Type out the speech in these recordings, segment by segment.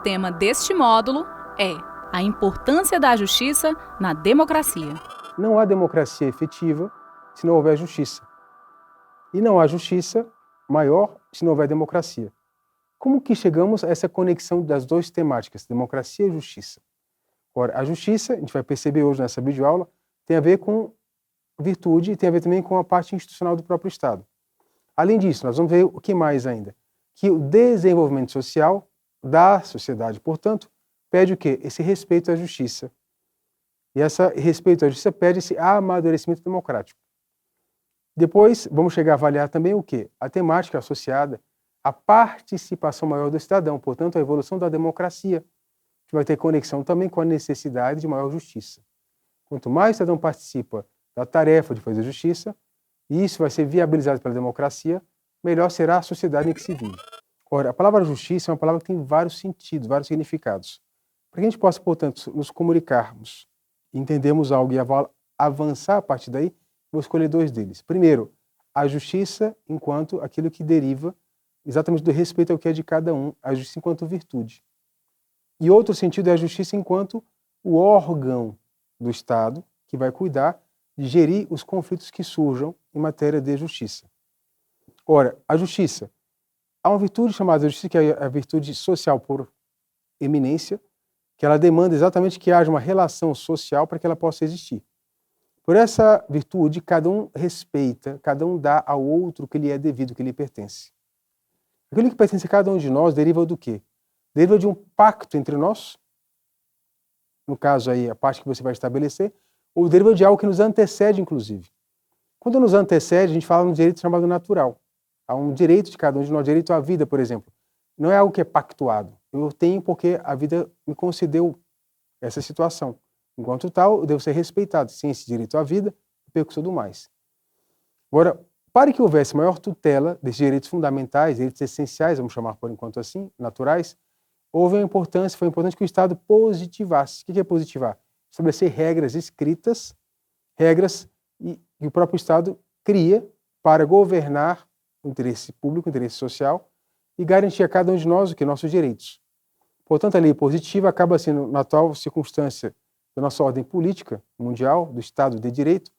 tema deste módulo é a importância da justiça na democracia. Não há democracia efetiva se não houver justiça. E não há justiça maior se não houver democracia. Como que chegamos a essa conexão das duas temáticas, democracia e justiça? Ora, a justiça, a gente vai perceber hoje nessa videoaula, tem a ver com virtude e tem a ver também com a parte institucional do próprio Estado. Além disso, nós vamos ver o que mais ainda? Que o desenvolvimento social da sociedade, portanto, pede o quê? Esse respeito à justiça. E esse respeito à justiça pede esse amadurecimento democrático. Depois, vamos chegar a avaliar também o quê? A temática associada à participação maior do cidadão, portanto, a evolução da democracia, que vai ter conexão também com a necessidade de maior justiça. Quanto mais o cidadão participa da tarefa de fazer justiça, e isso vai ser viabilizado pela democracia, melhor será a sociedade em que se vive. Ora, a palavra justiça é uma palavra que tem vários sentidos, vários significados. Para que a gente possa, portanto, nos comunicarmos, entendermos algo e avançar a partir daí, vou escolher dois deles. Primeiro, a justiça enquanto aquilo que deriva exatamente do respeito ao que é de cada um, a justiça enquanto virtude. E outro sentido é a justiça enquanto o órgão do Estado que vai cuidar de gerir os conflitos que surjam em matéria de justiça. Ora, a justiça, há uma virtude chamada justiça, que é a virtude social por eminência, que ela demanda exatamente que haja uma relação social para que ela possa existir. Por essa virtude, cada um respeita, cada um dá ao outro o que lhe é devido, o que lhe pertence. Aquilo que pertence a cada um de nós deriva do quê? Deriva de um pacto entre nós, no caso aí a parte que você vai estabelecer, ou deriva de algo que nos antecede, inclusive. Quando nos antecede, a gente fala no direito chamado natural. Há um direito de cada um de nós, direito à vida, por exemplo. Não é algo que é pactuado. Eu tenho porque a vida me concedeu essa situação. Enquanto tal, eu devo ser respeitado. Sem esse direito à vida, eu perco tudo mais. Agora, para que houvesse maior tutela desses direitos fundamentais, direitos essenciais, vamos chamar por enquanto assim, naturais, foi importante que o Estado positivasse. O que é positivar? Estabelecer regras escritas, regras que o próprio Estado cria para governar o interesse público, o interesse social e garantir a cada um de nós o que? Nossos direitos. Portanto, a lei positiva acaba sendo, na atual circunstância da nossa ordem política mundial, do Estado de Direito,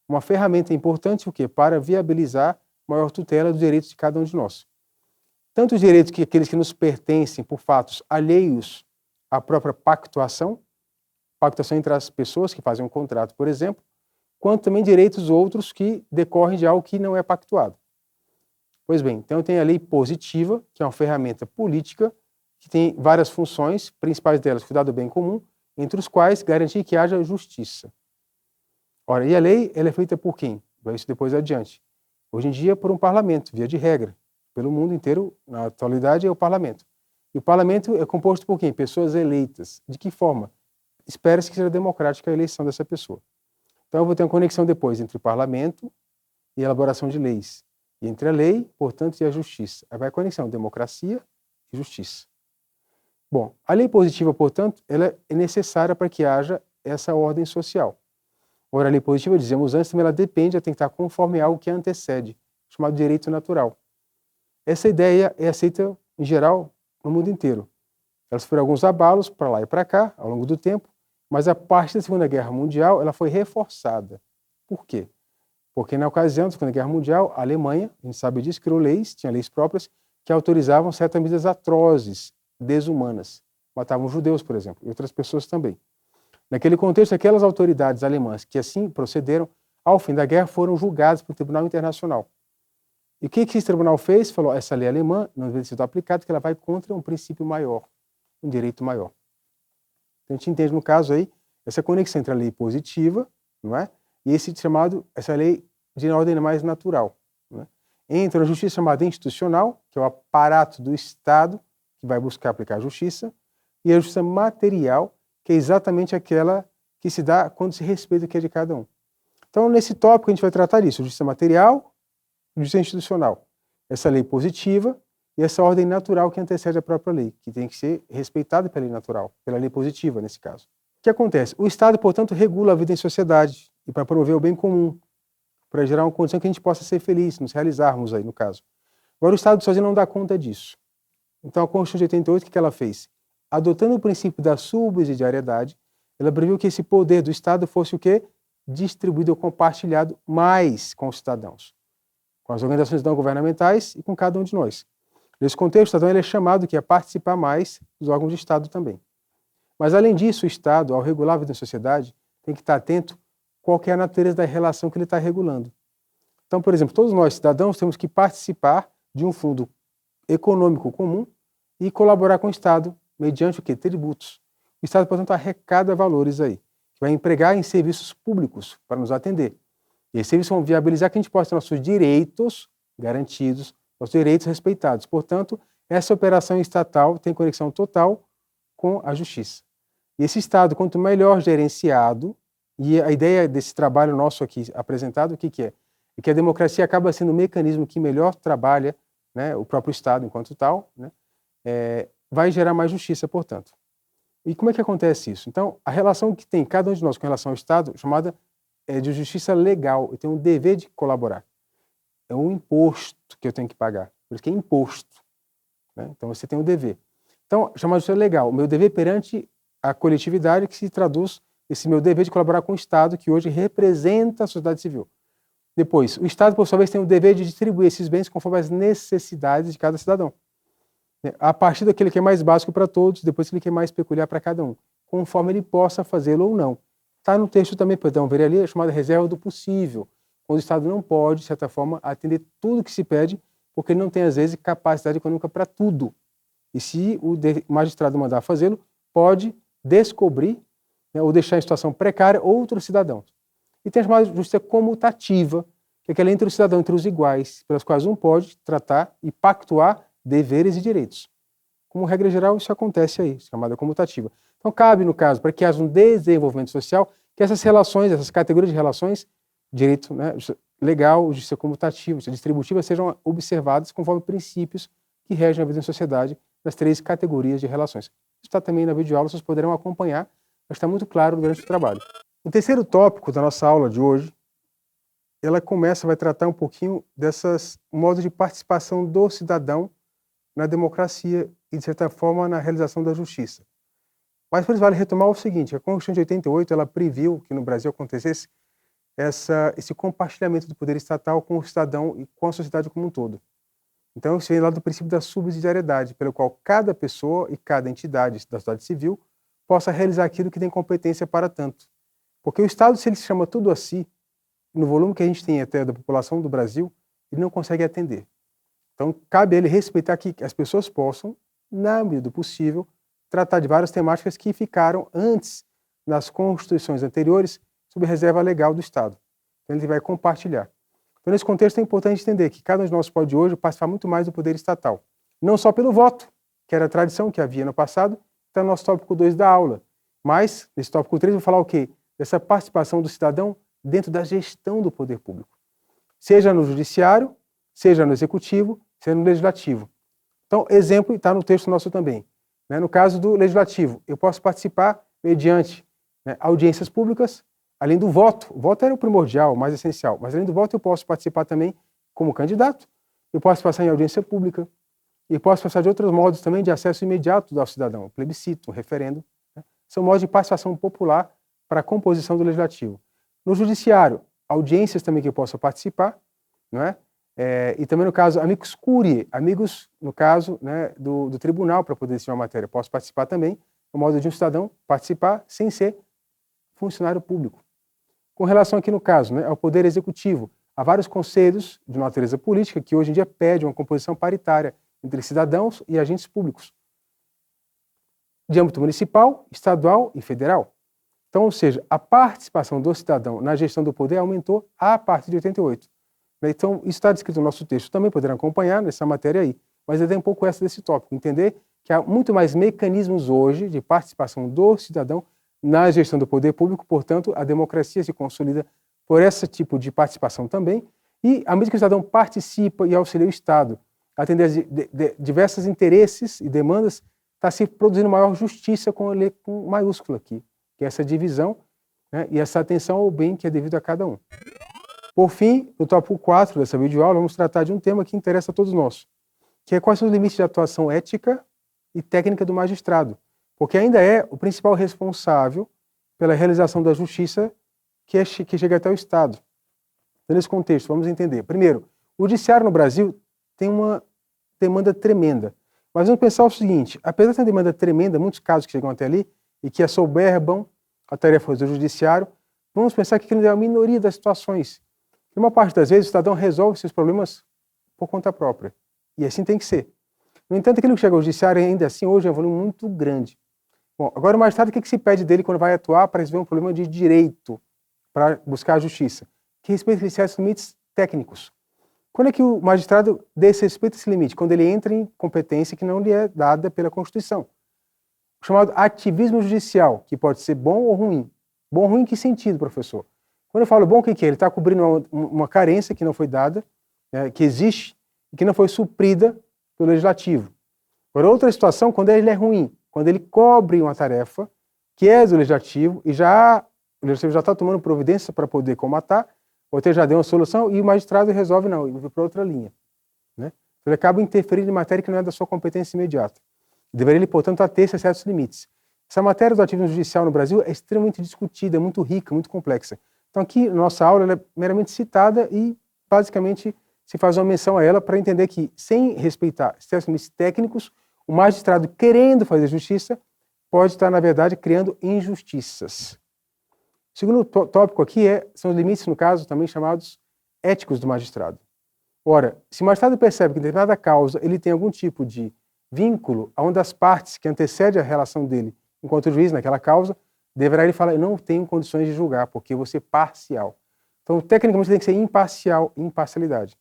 uma ferramenta importante o quê? Para viabilizar maior tutela dos direitos de cada um de nós. Tanto os direitos que aqueles que nos pertencem por fatos alheios à própria pactuação entre as pessoas que fazem um contrato, por exemplo, quanto também direitos outros que decorrem de algo que não é pactuado. Pois bem, então tem a lei positiva, que é uma ferramenta política, que tem várias funções, principais delas, cuidar do bem comum, entre os quais garantir que haja justiça. Ora, e a lei, ela é feita por quem? Vai isso depois adiante. Hoje em dia, por um parlamento, via de regra. Pelo mundo inteiro, na atualidade, é o parlamento. E o parlamento é composto por quem? Pessoas eleitas. De que forma? Espera-se que seja democrática a eleição dessa pessoa. Então, eu vou ter uma conexão depois entre o parlamento e a elaboração de leis. E entre a lei, portanto, e a justiça. Aí vai a conexão democracia e justiça. Bom, a lei positiva, portanto, ela é necessária para que haja essa ordem social. Ora, a lei positiva, dizemos antes, também ela depende, ela tem que estar conforme algo que a antecede, chamado direito natural. Essa ideia é aceita, em geral, no mundo inteiro. Ela sofreu alguns abalos para lá e para cá, ao longo do tempo, mas a partir da Segunda Guerra Mundial ela foi reforçada. Por quê? Porque na ocasião da Segunda Guerra Mundial, a Alemanha, a gente sabe disso, criou leis, tinha leis próprias, que autorizavam certas medidas atrozes, desumanas. Matavam judeus, por exemplo, e outras pessoas também. Naquele contexto, aquelas autoridades alemãs que assim procederam, ao fim da guerra, foram julgadas pelo Tribunal Internacional. E o que esse tribunal fez? Falou, essa lei alemã não deve ser aplicada, porque ela vai contra um princípio maior, um direito maior. Então, a gente entende, no caso aí, essa conexão entre a lei positiva, não é? E essa lei de ordem mais natural. Não é? Entre a justiça chamada institucional, que é o aparato do Estado, que vai buscar aplicar a justiça, e a justiça material, que é exatamente aquela que se dá quando se respeita o que é de cada um. Então, nesse tópico, a gente vai tratar disso, justiça material, justiça institucional. Essa lei positiva e essa ordem natural que antecede a própria lei, que tem que ser respeitada pela lei natural, pela lei positiva, nesse caso. O que acontece? O Estado, portanto, regula a vida em sociedade e para promover o bem comum, para gerar uma condição que a gente possa ser feliz, nos realizarmos aí, no caso. Agora, o Estado sozinho não dá conta disso. Então, a Constituição de 88, o que ela fez? adotando o princípio da subsidiariedade, ela previu que esse poder do Estado fosse o quê? Distribuído ou compartilhado mais com os cidadãos, com as organizações não governamentais e com cada um de nós. Nesse contexto, o cidadão ele é chamado a participar mais dos órgãos de Estado também. Mas, além disso, o Estado, ao regular a vida da sociedade, tem que estar atento qual que é a natureza da relação que ele está regulando. Então, por exemplo, todos nós, cidadãos, temos que participar de um fundo econômico comum e colaborar com o Estado, mediante o quê? Tributos. O Estado, portanto, arrecada valores aí, que vai empregar em serviços públicos para nos atender. E esses serviços vão viabilizar que a gente possa ter nossos direitos garantidos, nossos direitos respeitados. Portanto, essa operação estatal tem conexão total com a justiça. E esse Estado, quanto melhor gerenciado, e a ideia desse trabalho nosso aqui apresentado, o que é? É que a democracia acaba sendo o mecanismo que melhor trabalha, né, o próprio Estado enquanto tal, né, vai gerar mais justiça, portanto. E como é que acontece isso? Então, a relação que tem cada um de nós com relação ao Estado, chamada de justiça legal, eu tenho um dever de colaborar. É um imposto que eu tenho que pagar, por isso que é imposto. Né? Então, você tem um dever. Então, chamada de justiça legal, o meu dever perante a coletividade que se traduz esse meu dever de colaborar com o Estado, que hoje representa a sociedade civil. Depois, o Estado, por sua vez, tem o dever de distribuir esses bens conforme as necessidades de cada cidadão. A partir daquele que é mais básico para todos, depois aquele que é mais peculiar para cada um, conforme ele possa fazê-lo ou não. Está no texto também, perdão, ver ali, a chamada reserva do possível, quando o Estado não pode, de certa forma, atender tudo que se pede, porque ele não tem, às vezes, capacidade econômica para tudo. E se o magistrado mandar fazê-lo, pode descobrir, né, ou deixar em situação precária outros cidadãos. E tem a chamada justiça comutativa, que é aquela entre o cidadão, entre os iguais, pelas quais um pode tratar e pactuar deveres e direitos. Como regra geral, isso acontece aí, chamada comutativa. Então, cabe, no caso, para que haja um desenvolvimento social, que essas relações, essas categorias de relações, direito, né, legal, justiça comutativa, justiça distributiva, sejam observadas conforme princípios que regem a vida em sociedade das 3 categorias de relações. Isso está também na videoaula, vocês poderão acompanhar, mas está muito claro durante o trabalho. O terceiro tópico da nossa aula de hoje, ela vai tratar um pouquinho desses modos de participação do cidadão na democracia e, de certa forma, na realização da justiça. Mas por isso vale retomar o seguinte, a Constituição de 88, ela previu que no Brasil acontecesse esse compartilhamento do poder estatal com o cidadão e com a sociedade como um todo. Então, isso vem lá do princípio da subsidiariedade, pelo qual cada pessoa e cada entidade da sociedade civil possa realizar aquilo que tem competência para tanto. Porque o Estado, se ele se chama tudo a si, no volume que a gente tem até da população do Brasil, ele não consegue atender. Então, cabe a ele respeitar que as pessoas possam, na medida do possível, tratar de várias temáticas que ficaram antes, nas constituições anteriores, sob reserva legal do Estado. Então, ele vai compartilhar. Então, nesse contexto, é importante entender que cada um de nós pode hoje participar muito mais do poder estatal. Não só pelo voto, que era a tradição que havia no passado, está no nosso tópico 2 da aula. Mas, nesse tópico 3, eu vou falar o quê? Dessa participação do cidadão dentro da gestão do poder público. Seja no judiciário, seja no executivo, seja no legislativo. Então, exemplo, está no texto nosso também. No caso do legislativo, eu posso participar mediante audiências públicas, além do voto. O voto era o primordial, o mais essencial. Mas, além do voto, eu posso participar também como candidato, eu posso passar em audiência pública, e posso passar de outros modos também de acesso imediato ao cidadão, um plebiscito, um referendo. São modos de participação popular para a composição do legislativo. No judiciário, audiências também que eu possa participar, não é? E também no caso, amicus curiae, amigos, no caso, do tribunal para poder decidir uma matéria. Posso participar também, no modo de um cidadão participar sem ser funcionário público. Com relação aqui no caso, ao poder executivo, há vários conselhos de natureza política que hoje em dia pedem uma composição paritária entre cidadãos e agentes públicos, de âmbito municipal, estadual e federal. Então, ou seja, a participação do cidadão na gestão do poder aumentou a partir de 88. Então, isso está descrito no nosso texto, também poderão acompanhar nessa matéria aí. Mas é um pouco essa desse tópico, entender que há muito mais mecanismos hoje de participação do cidadão na gestão do poder público, portanto, a democracia se consolida por esse tipo de participação também, e à medida que o cidadão participa e auxilia o Estado a atender a diversos interesses e demandas, está se produzindo maior justiça com maiúscula aqui, que é essa divisão e essa atenção ao bem que é devido a cada um. Por fim, no tópico 4 dessa videoaula, vamos tratar de um tema que interessa a todos nós, que é quais são os limites de atuação ética e técnica do magistrado, porque ainda é o principal responsável pela realização da justiça que chega até o Estado. Então, nesse contexto, vamos entender. Primeiro, o judiciário no Brasil tem uma demanda tremenda. Mas vamos pensar o seguinte, apesar dessa demanda tremenda, muitos casos que chegam até ali, e que assoberbam a tarefa do judiciário, vamos pensar que aquilo é a minoria das situações. E uma parte das vezes o cidadão resolve seus problemas por conta própria. E assim tem que ser. No entanto, aquilo que chega ao judiciário ainda assim hoje é um volume muito grande. Bom, agora o magistrado, o que se pede dele quando vai atuar para resolver um problema de direito, para buscar a justiça? Que respeite certos limites técnicos. Quando é que o magistrado desrespeita esse limite? Quando ele entra em competência que não lhe é dada pela Constituição. O chamado ativismo judicial, que pode ser bom ou ruim. Bom ou ruim em que sentido, professor? Quando eu falo bom, o que é? Ele está cobrindo uma carência que não foi dada, que existe, e que não foi suprida pelo legislativo. Agora, outra situação, quando ele é ruim, quando ele cobre uma tarefa que é do legislativo, e o legislativo já está tomando providência para poder comatar, ou já deu uma solução, e o magistrado resolve não, ele vai para outra linha. Né? Ele acaba interferindo em matéria que não é da sua competência imediata. Deveria ele, portanto, ater-se a certos limites. Essa matéria do ativismo judicial no Brasil é extremamente discutida, é muito rica, muito complexa. Então aqui, nossa aula ela é meramente citada e, basicamente, se faz uma menção a ela para entender que, sem respeitar certos limites técnicos, o magistrado, querendo fazer justiça, pode estar, na verdade, criando injustiças. O segundo tópico aqui são os limites, no caso, também chamados éticos do magistrado. Ora, se o magistrado percebe que em determinada causa ele tem algum tipo de vínculo a uma das partes que antecede a relação dele enquanto juiz naquela causa, deverá ele falar, eu não tenho condições de julgar, porque eu vou ser parcial. Então, tecnicamente, tem que ser imparcialidade.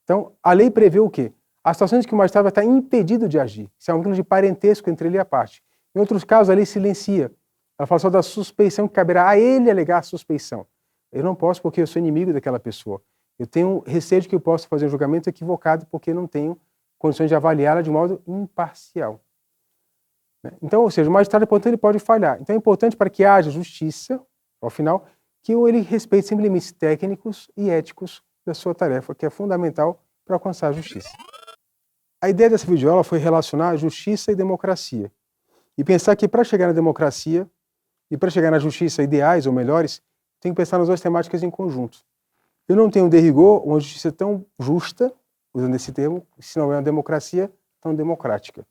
Então, a lei prevê o quê? As situações em que o magistrado vai estar impedido de agir, se há um vínculo de parentesco entre ele e a parte. Em outros casos, a lei silencia. Ela fala só da suspeição que caberá a ele alegar a suspeição. Eu não posso porque eu sou inimigo daquela pessoa. Eu tenho receio de que eu possa fazer um julgamento equivocado porque não tenho condições de avaliá-la de modo imparcial. Então, ou seja, o magistrado, portanto, ele pode falhar. Então é importante para que haja justiça, ao final, que ele respeite sempre limites técnicos e éticos da sua tarefa, que é fundamental para alcançar a justiça. A ideia dessa videoaula foi relacionar justiça e democracia. E pensar que para chegar na democracia e para chegar na justiça ideais ou melhores, tem que pensar nas duas temáticas em conjunto. Eu não tenho de rigor uma justiça tão justa, usando esse termo, se não é uma democracia tão democrática.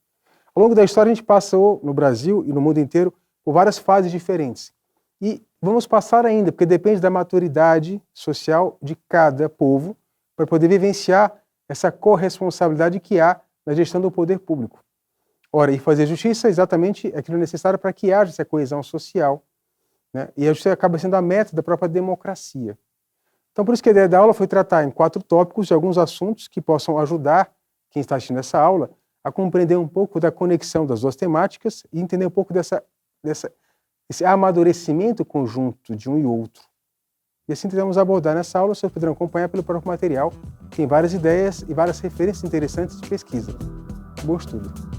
Ao longo da história, a gente passou no Brasil e no mundo inteiro por várias fases diferentes. E vamos passar ainda, porque depende da maturidade social de cada povo para poder vivenciar essa corresponsabilidade que há na gestão do poder público. Ora, e fazer justiça é exatamente aquilo necessário para que haja essa coesão social, né? E a justiça acaba sendo a meta da própria democracia. Então, por isso que a ideia da aula foi tratar em 4 tópicos de alguns assuntos que possam ajudar quem está assistindo essa aula a compreender um pouco da conexão das duas temáticas e entender um pouco esse amadurecimento conjunto de um e outro. E assim tentamos abordar nessa aula, vocês poderão acompanhar pelo próprio material, tem várias ideias e várias referências interessantes de pesquisa. Bom estudo!